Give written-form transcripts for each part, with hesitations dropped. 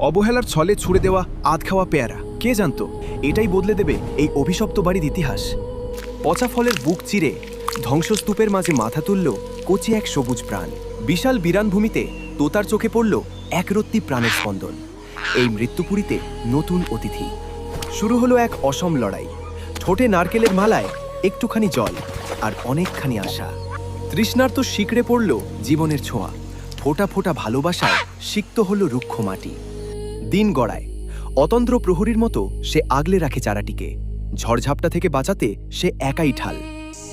অবহেলার ছলে ছুড়ে দেওয়া আধ খাওয়া পেয়ারা, কে জানত এটাই বদলে দেবে এই অভিশপ্ত বাড়ির ইতিহাস। পচা ফলের বুক চিরে ধ্বংসস্তূপের মাঝে মাথা তুলল কচি এক সবুজ প্রাণ। বিশাল বিরানভূমিতে তোতার চোখে পড়ল একরত্তি প্রাণের স্পন্দন। এই মৃত্যুপুরীতে নতুন অতিথি। শুরু হলো এক অসম লড়াই। ঠোঁটে নারকেলের মালায় একটুখানি জল আর অনেকখানি আশা। তৃষ্ণার্ত শিকড়ে পড়ল জীবনের ছোঁয়া। ফোঁটা ফোঁটা ভালোবাসায় সিক্ত হল রুক্ষ মাটি। দিন গড়ায়। অতন্দ্র প্রহরীর মতো সে আগলে রাখে চারাটিকে। ঝড়ঝাপটা থেকে বাঁচাতে সে একাই ঢাল।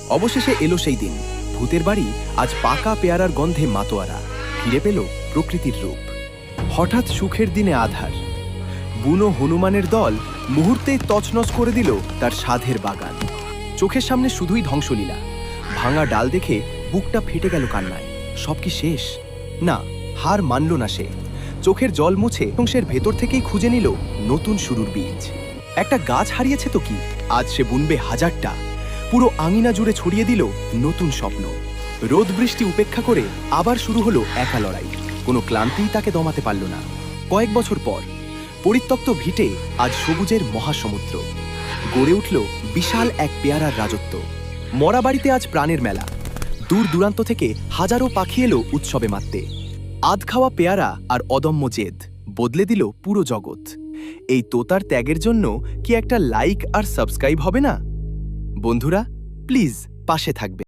অবশেষে এলো সেই দিন। ভূতের বাড়ি আজ পাকা পেয়ারার গন্ধে মাতোয়ারা। ফিরে পেল প্রকৃতির রূপ। হঠাৎ সুখের দিনে আধার। বুনো হনুমানের দল মুহূর্তেই তছনছ করে দিল তার সাধের বাগান। চোখের সামনে শুধুই ধ্বংসলীলা। ভাঙা ডাল দেখে বুকটা ফেটে গেল কান্নায়। সব কি শেষ? না, হার মানল না সে। চোখের জল মুছে ধ্বংসের ভেতর থেকেই খুঁজে নিল নতুন শুরুর বীজ। একটা গাছ হারিয়েছে তো কি, আজ সে বুনবে হাজারটা। পুরো আঙিনা জুড়ে ছড়িয়ে দিল নতুন স্বপ্ন। রোদ বৃষ্টি উপেক্ষা করে আবার শুরু হলো একা লড়াই। কোনো ক্লান্তিই তাকে দমাতে পারল না। কয়েক বছর পর পরিত্যক্ত ভিটে আজ সবুজের মহাসমুদ্র। গড়ে উঠল বিশাল এক পেয়ারার রাজত্ব। মরা বাড়িতে আজ প্রাণের মেলা। দূর দূরান্ত থেকে হাজারো পাখি এলো উৎসবে মাততে। আধ খাওয়া পেয়ারা আর অদম্য জেদ বদলে দিল পুরো জগৎ। এই তোতার ত্যাগের জন্য কি একটা লাইক আর সাবস্ক্রাইব হবে না? বন্ধুরা, প্লিজ পাশে থাকবে।